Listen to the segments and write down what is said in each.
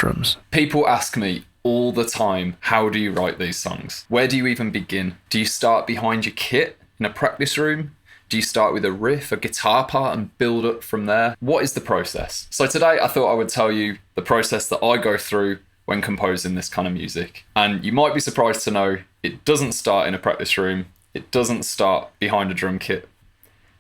drums. People ask me all the time, how do you write these songs? Where do you even begin? Do you start behind your kit in a practice room? Do you start with a riff, a guitar part, and build up from there? What is the process? So today I thought I would tell you the process that I go through when composing this kind of music. And you might be surprised to know it doesn't start in a practice room. It doesn't start behind a drum kit. It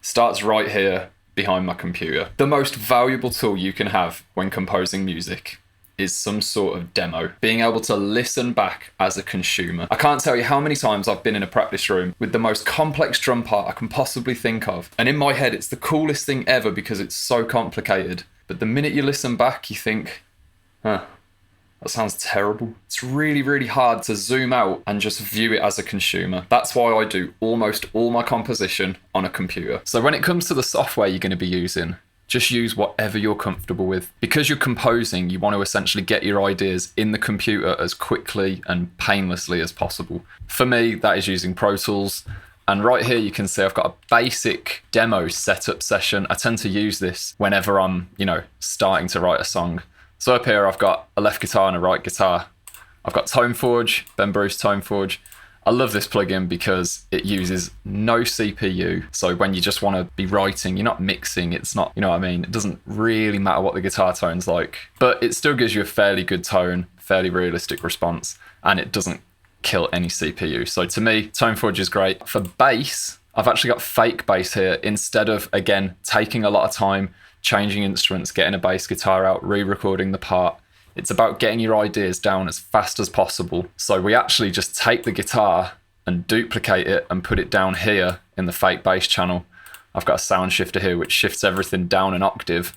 starts right here behind my computer. The most valuable tool you can have when composing music is some sort of demo. Being able to listen back as a consumer. I can't tell you how many times I've been in a practice room with the most complex drum part I can possibly think of. And in my head, it's the coolest thing ever because it's so complicated. But the minute you listen back, you think, that sounds terrible. It's really, really hard to zoom out and just view it as a consumer. That's why I do almost all my composition on a computer. So when it comes to the software you're going to be using, just use whatever you're comfortable with. Because you're composing, you want to essentially get your ideas in the computer as quickly and painlessly as possible. For me, that is using Pro Tools. And right here, you can see I've got a basic demo setup session. I tend to use this whenever I'm, starting to write a song. So up here, I've got a left guitar and a right guitar. I've got ToneForge, Ben Bruce ToneForge. I love this plugin because it uses no CPU. So when you just want to be writing, you're not mixing. It's not, It doesn't really matter what the guitar tone's like, but it still gives you a fairly good tone, fairly realistic response, and it doesn't kill any CPU. So to me, ToneForge is great. For bass, I've actually got fake bass here instead of, again, taking a lot of time, changing instruments, getting a bass guitar out, re-recording the part. It's about getting your ideas down as fast as possible. So we actually just take the guitar and duplicate it and put it down here in the fake bass channel. I've got a sound shifter here which shifts everything down an octave.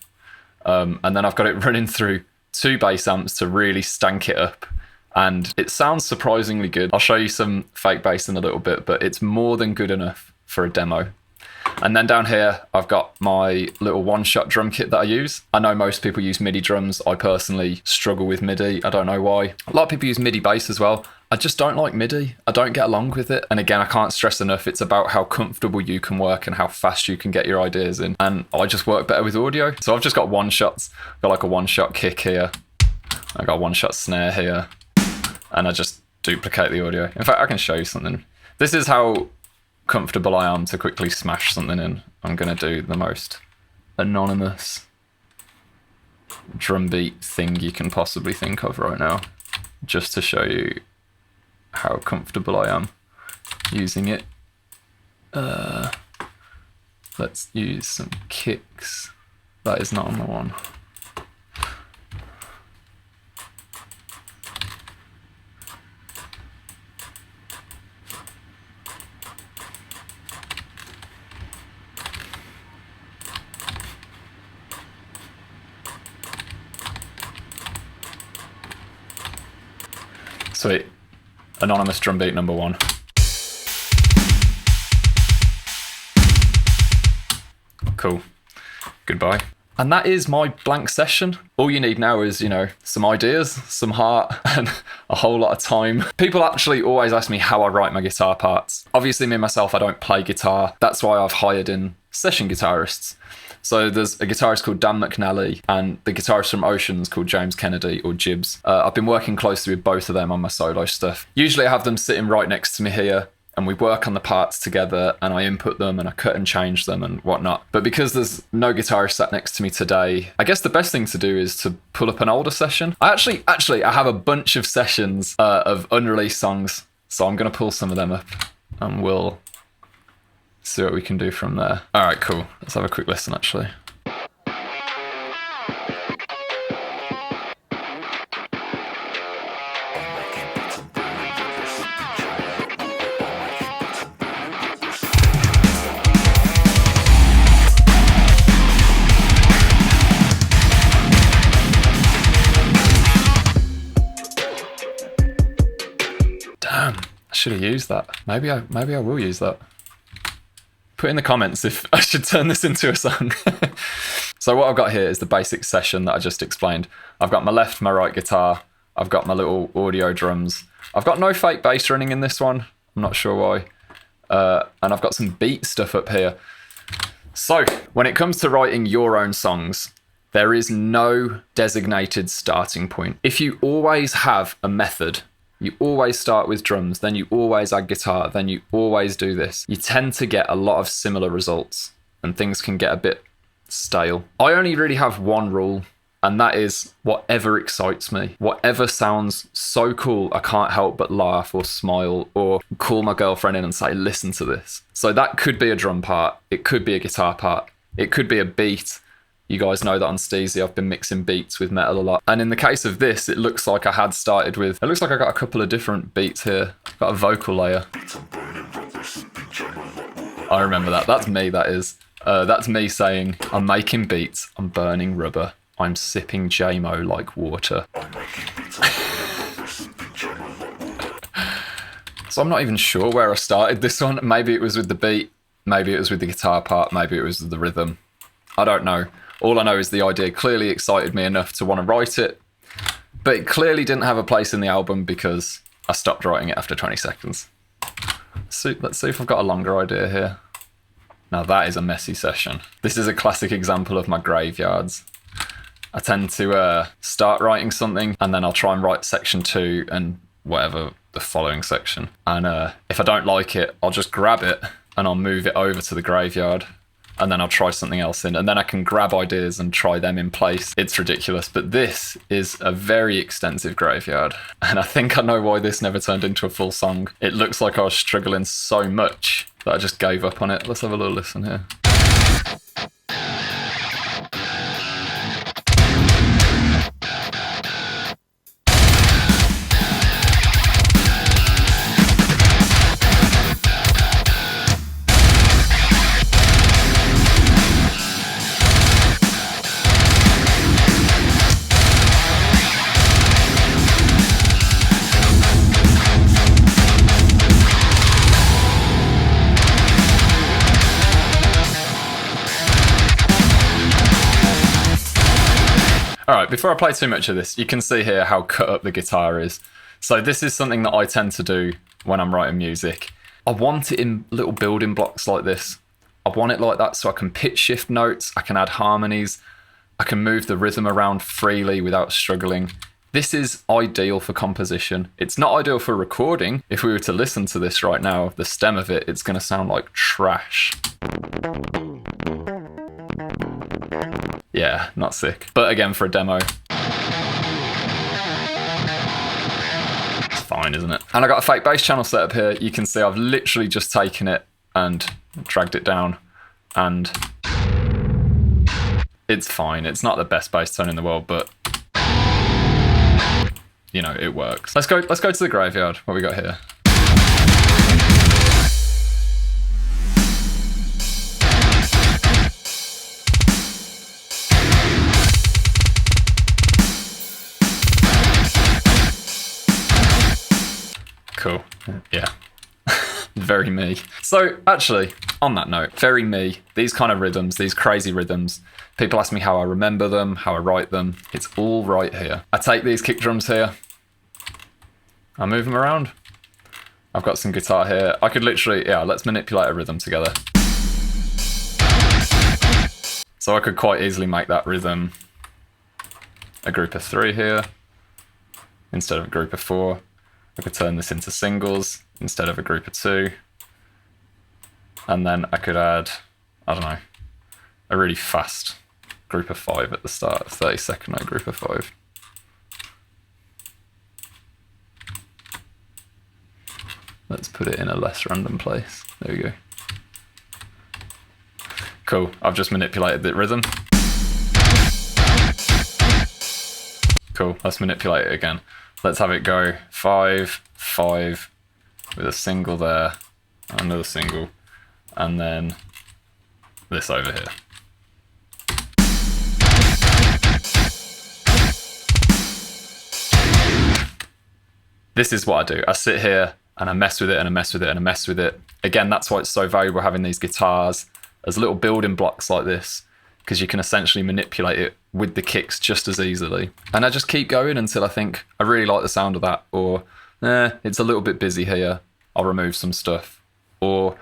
And then I've got it running through 2 bass amps to really stank it up. And it sounds surprisingly good. I'll show you some fake bass in a little bit, but it's more than good enough for a demo. And then down here, I've got my little one-shot drum kit that I use. I know most people use MIDI drums. I personally struggle with MIDI. I don't know why. A lot of people use MIDI bass as well. I just don't like MIDI. I don't get along with it. And again, I can't stress enough, it's about how comfortable you can work and how fast you can get your ideas in. And I just work better with audio. So I've just got one-shots. I've got like a one-shot kick here. I've got a one-shot snare here. And I just duplicate the audio. In fact, I can show you something. This is how comfortable I am to quickly smash something in. I'm going to do the most anonymous drum beat thing you can possibly think of right now, just to show you how comfortable I am using it. Let's use some kicks. That is not on the one. Sweet. Anonymous drum beat number 1. Cool. Goodbye. And that is my blank session. All you need now is, some ideas, some heart, and a whole lot of time. People actually always ask me how I write my guitar parts. Obviously, me myself, I don't play guitar. That's why I've hired in session guitarists. So there's a guitarist called Dan McNally and the guitarist from Oceans called James Kennedy, or Jibs. I've been working closely with both of them on my solo stuff. Usually I have them sitting right next to me here and we work on the parts together and I input them and I cut and change them and whatnot. But because there's no guitarist sat next to me today, I guess the best thing to do is to pull up an older session. I have a bunch of sessions of unreleased songs. So I'm going to pull some of them up and we'll see what we can do from there. All right, cool. Let's have a quick listen, actually. Damn, I should have used that. Maybe I will use that. Put in the comments if I should turn this into a song. So what I've got here is the basic session that I just explained. I've got my left, my right guitar. I've got my little audio drums. I've got no fake bass running in this one. I'm not sure why. And I've got some beat stuff up here. So when it comes to writing your own songs, There is no designated starting point. If you always have a method, you always start with drums, then you always add guitar, then you always do this, you tend to get a lot of similar results and things can get a bit stale. I only really have one rule, and that is whatever excites me. Whatever sounds so cool I can't help but laugh or smile or call my girlfriend in and say, listen to this. So that could be a drum part, it could be a guitar part, it could be a beat. You guys know that on Steezy I've been mixing beats with metal a lot. And in the case of this, it looks like I had started with, it looks like I got a couple of different beats here. I've got a vocal layer. I remember that, that's me, that is. That's me saying, I'm making beats, I'm burning rubber, I'm sipping JMO like water. So I'm not even sure where I started this one. Maybe it was with the beat, maybe it was with the guitar part, maybe it was with the rhythm. I don't know. All I know is the idea clearly excited me enough to want to write it, but it clearly didn't have a place in the album because I stopped writing it after 20 seconds. So let's see if I've got a longer idea here. Now that is a messy session. This is a classic example of my graveyards. I tend to start writing something and then I'll try and write section 2 and whatever the following section. And if I don't like it, I'll just grab it and I'll move it over to the graveyard. And then I'll try something else in, and then I can grab ideas and try them in place. It's ridiculous, but this is a very extensive graveyard. And I think I know why this never turned into a full song. It looks like I was struggling so much that I just gave up on it. Let's have a little listen here. Alright, before I play too much of this, you can see here how cut up the guitar is. So this is something that I tend to do when I'm writing music. I want it in little building blocks like this. I want it like that so I can pitch shift notes, I can add harmonies, I can move the rhythm around freely without struggling. This is ideal for composition. It's not ideal for recording. If we were to listen to this right now, the stem of it, it's going to sound like trash. Yeah, not sick. But again, for a demo, it's fine, isn't it? And I got a fake bass channel set up here. You can see I've literally just taken it and dragged it down, and it's fine. It's not the best bass tone in the world, but you know, it works. Let's go to the graveyard. What we got here? Cool. Yeah. Very me. So actually, on that note, very me, these kind of rhythms, these crazy rhythms, people ask me how I remember them, how I write them. It's all right here. I take these kick drums here, I move them around. I've got some guitar here. I could literally, yeah, let's manipulate a rhythm together. So I could quite easily make that rhythm a group of 3 here instead of a group of 4. I could turn this into singles instead of a group of 2. And then I could add, I don't know, a really fast group of 5 at the start, a 30-second note group of 5. Let's put it in a less random place. There we go. Cool, I've just manipulated the rhythm. Cool, let's manipulate it again. Let's have it go 5, 5, with a single there, another single, and then this over here. This is what I do. I sit here and I mess with it and I mess with it and I mess with it. Again, that's why it's so valuable having these guitars as little building blocks like this, because you can essentially manipulate it with the kicks just as easily. And I just keep going until I think I really like the sound of that, or it's a little bit busy here, I'll remove some stuff, or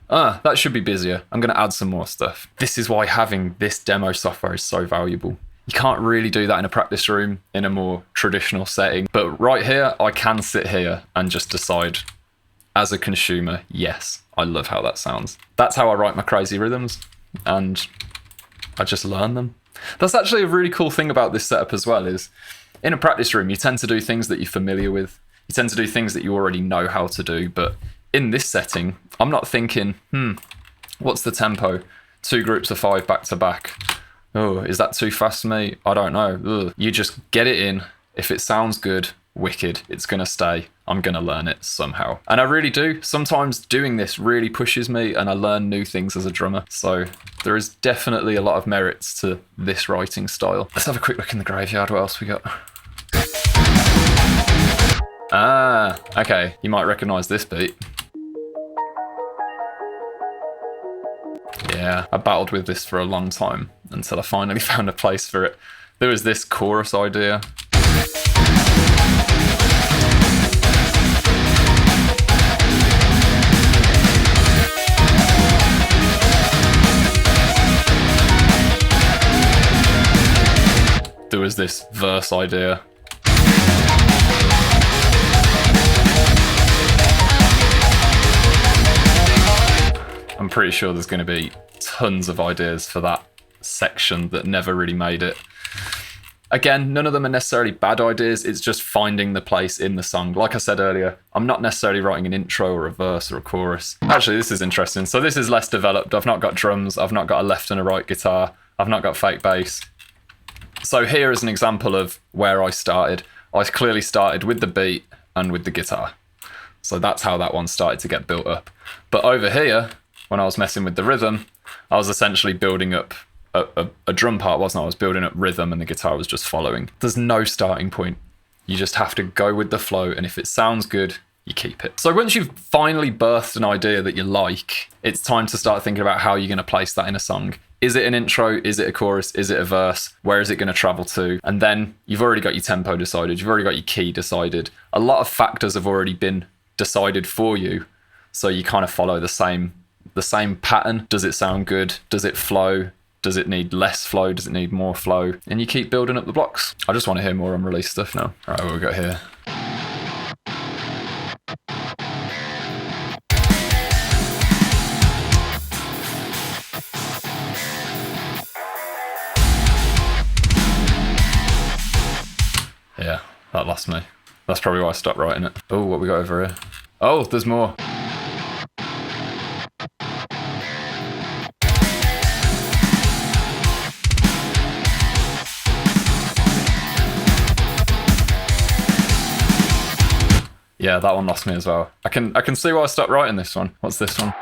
that should be busier, I'm going to add some more stuff. This is why having this demo software is so valuable. You can't really do that in a practice room in a more traditional setting. But right here, I can sit here and just decide as a consumer, yes, I love how that sounds. That's how I write my crazy rhythms, and I just learn them. That's actually a really cool thing about this setup as well, is in a practice room, you tend to do things that you're familiar with. You tend to do things that you already know how to do. But in this setting, I'm not thinking, what's the tempo? 2 groups of 5 back to back. Oh, is that too fast for me? I don't know. Ugh. You just get it in. If it sounds good, wicked. It's going to stay. I'm going to learn it somehow. And I really do. Sometimes doing this really pushes me and I learn new things as a drummer. So there is definitely a lot of merits to this writing style. Let's have a quick look in the graveyard. What else we got? Ah, okay. You might recognize this beat. Yeah, I battled with this for a long time until I finally found a place for it. There was this chorus idea. There was this verse idea. I'm pretty sure there's going to be tons of ideas for that section that never really made it. Again, none of them are necessarily bad ideas. It's just finding the place in the song. Like I said earlier, I'm not necessarily writing an intro or a verse or a chorus. Actually, this is interesting. So this is less developed. I've not got drums. I've not got a left and a right guitar. I've not got fake bass. So here is an example of where I started. I clearly started with the beat and with the guitar. So that's how that one started to get built up. But over here, when I was messing with the rhythm, I was essentially building up a drum part, wasn't I? I was building up rhythm and the guitar was just following. There's no starting point. You just have to go with the flow, and if it sounds good, you keep it. So once you've finally birthed an idea that you like, it's time to start thinking about how you're going to place that in a song. Is it an intro? Is it a chorus? Is it a verse? Where is it going to travel to? And then you've already got your tempo decided. You've already got your key decided. A lot of factors have already been decided for you. So you kind of follow the same pattern. Does it sound good? Does it flow? Does it need less flow? Does it need more flow? And you keep building up the blocks. I just want to hear more unreleased stuff now. All right, what we got here? Yeah, that lost me. That's probably why I stopped writing it. Oh, what we got over here? Oh, there's more. Yeah, that one lost me as well. I can see why I stopped writing this one. What's this one?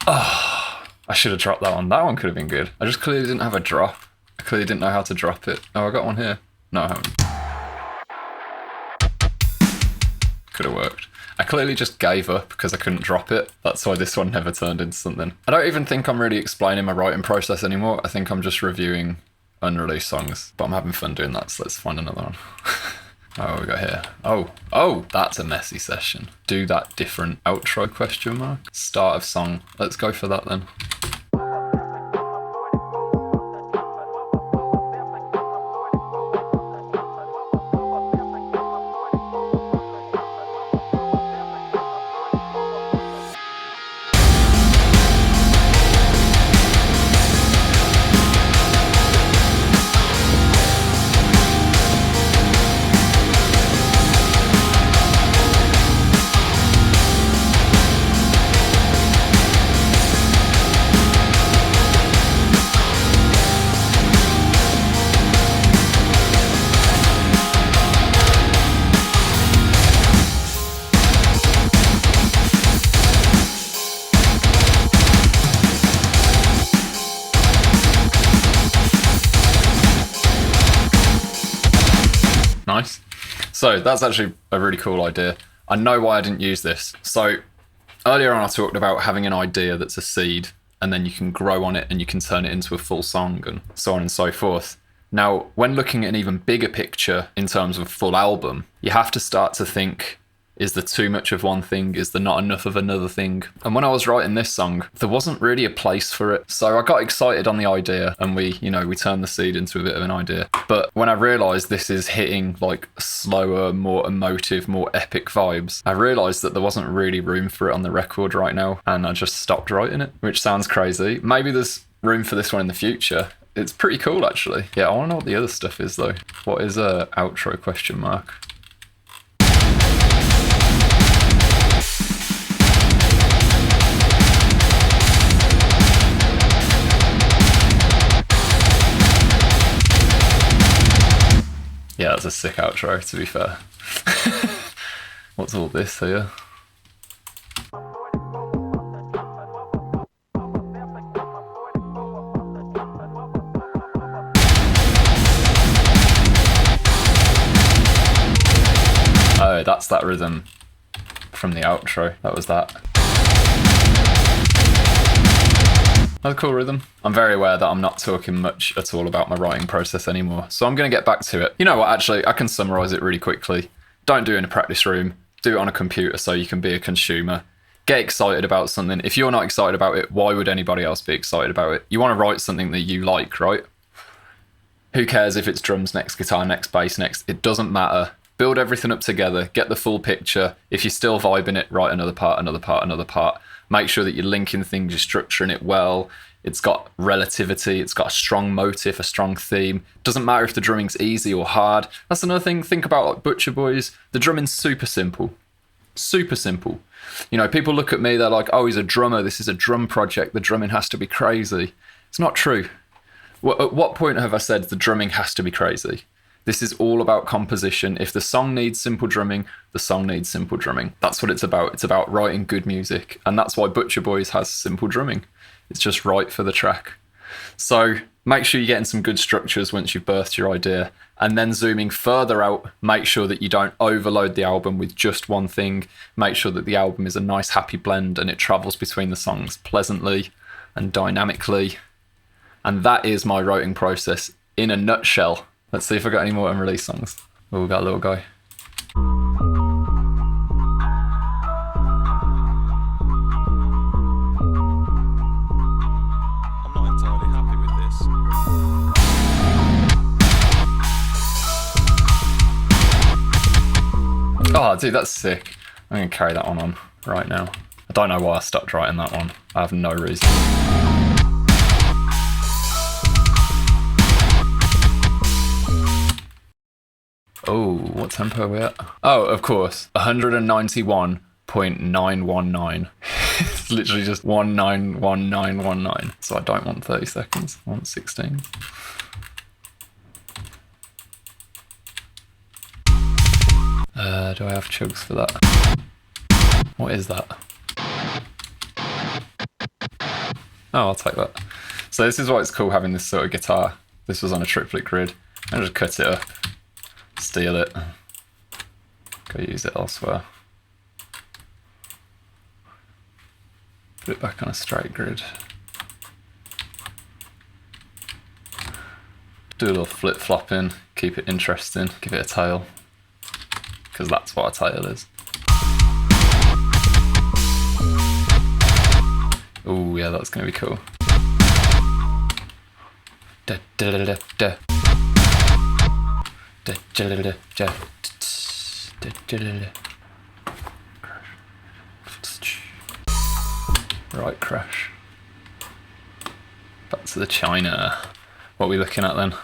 Oh, I should have dropped that one. That one could have been good. I just clearly didn't have a drop. I clearly didn't know how to drop it. Oh, I got one here. No, I haven't. Could have worked. I clearly just gave up because I couldn't drop it. That's why this one never turned into something. I don't even think I'm really explaining my writing process anymore. I think I'm just reviewing unreleased songs, but I'm having fun doing that, so let's find another one. Oh, what we got here? Oh, that's a messy session. Do that different outro question mark. Start of song. Let's go for that then. Nice. So that's actually a really cool idea. I know why I didn't use this. So earlier on I talked about having an idea that's a seed and then you can grow on it and you can turn it into a full song and so on and so forth. Now, when looking at an even bigger picture in terms of full album, you have to start to think, is there too much of one thing? Is there not enough of another thing? And when I was writing this song, there wasn't really a place for it. So I got excited on the idea and we turned the seed into a bit of an idea. But when I realised this is hitting like slower, more emotive, more epic vibes, I realised that there wasn't really room for it on the record right now. And I just stopped writing it, which sounds crazy. Maybe there's room for this one in the future. It's pretty cool, actually. Yeah, I want to know what the other stuff is, though. What is a outro question mark? Yeah, that's a sick outro, to be fair. What's all this here? Oh, that's that rhythm from the outro. That was that. That's a cool rhythm. I'm very aware that I'm not talking much at all about my writing process anymore, so I'm going to get back to it. You know what, actually, I can summarise it really quickly. Don't do it in a practice room. Do it on a computer so you can be a consumer. Get excited about something. If you're not excited about it, why would anybody else be excited about it? You want to write something that you like, right? Who cares if it's drums next, guitar next, bass next? It doesn't matter. Build everything up together. Get the full picture. If you're still vibing it, write another part, another part, another part. Make sure that you're linking things, you're structuring it well. It's got relativity, it's got a strong motive, a strong theme. Doesn't matter if the drumming's easy or hard. That's another thing. Think about like Butcher Boys. The drumming's super simple. Super simple. You know, people look at me, they're like, oh, he's a drummer. This is a drum project. The drumming has to be crazy. It's not true. At what point have I said the drumming has to be crazy? This is all about composition. If the song needs simple drumming, the song needs simple drumming. That's what it's about. It's about writing good music. And that's why Butcher Boys has simple drumming. It's just right for the track. So make sure you're getting some good structures once you've birthed your idea. And then zooming further out, make sure that you don't overload the album with just one thing. Make sure that the album is a nice happy blend and it travels between the songs pleasantly and dynamically. And that is my writing process in a nutshell. Let's see if I got any more unreleased songs. Oh, we got a little guy. I'm not entirely happy with this. Oh, dude, that's sick. I'm going to carry that one on right now. I don't know why I stopped writing that one. I have no reason. Oh, what tempo are we at? Oh, of course, 191.919. It's literally just 191919. So I don't want 30 seconds. I want 16. Do I have chugs for that? What is that? Oh, I'll take that. So this is why it's cool having this sort of guitar. This was on a triplet grid. I just cut it up. Steal it. Go use it elsewhere. Put it back on a straight grid. Do a little flip-flopping, keep it interesting, give it a tail. Because that's what a tail is. Oh yeah, that's going to be cool. Da, da, da, da, da. Right, crash. Back to the China. What are we looking at then?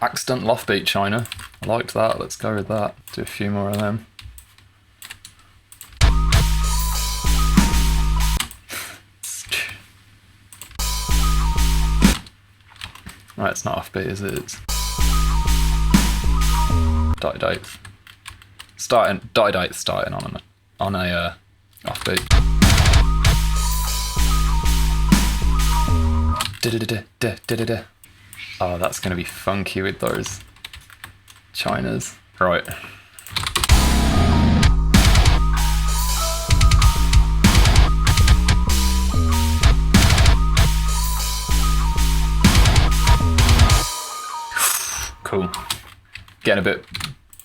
Accidental offbeat China. I liked that. Let's go with that. Do a few more of them. Right, it's not offbeat, is it? It's date. Starting on a offbeat. Oh, that's gonna be funky with those Chinas. Right. Getting a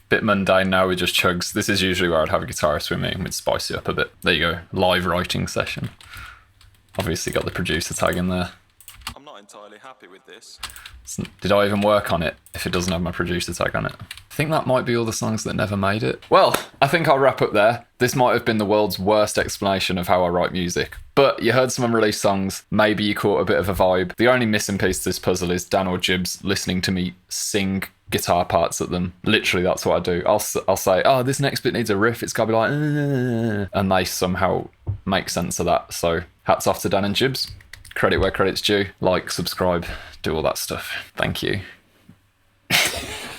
bit mundane now with just chugs. This is usually where I'd have a guitarist with me and we'd spice it up a bit. There you go, live writing session. Obviously got the producer tag in there. I'm not entirely happy with this. Did I even work on it if it doesn't have my producer tag on it? I think that might be all the songs that never made it. Well, I think I'll wrap up there. This might have been the world's worst explanation of how I write music. But you heard some unreleased songs, maybe you caught a bit of a vibe. The only missing piece to this puzzle is Dan or Jibs listening to me sing guitar parts at them. Literally, that's what I do. I'll say, oh, this next bit needs a riff. It's got to be like, and they somehow make sense of that. So hats off to Dan and Jibs. Credit where credit's due. Like, subscribe, do all that stuff. Thank you.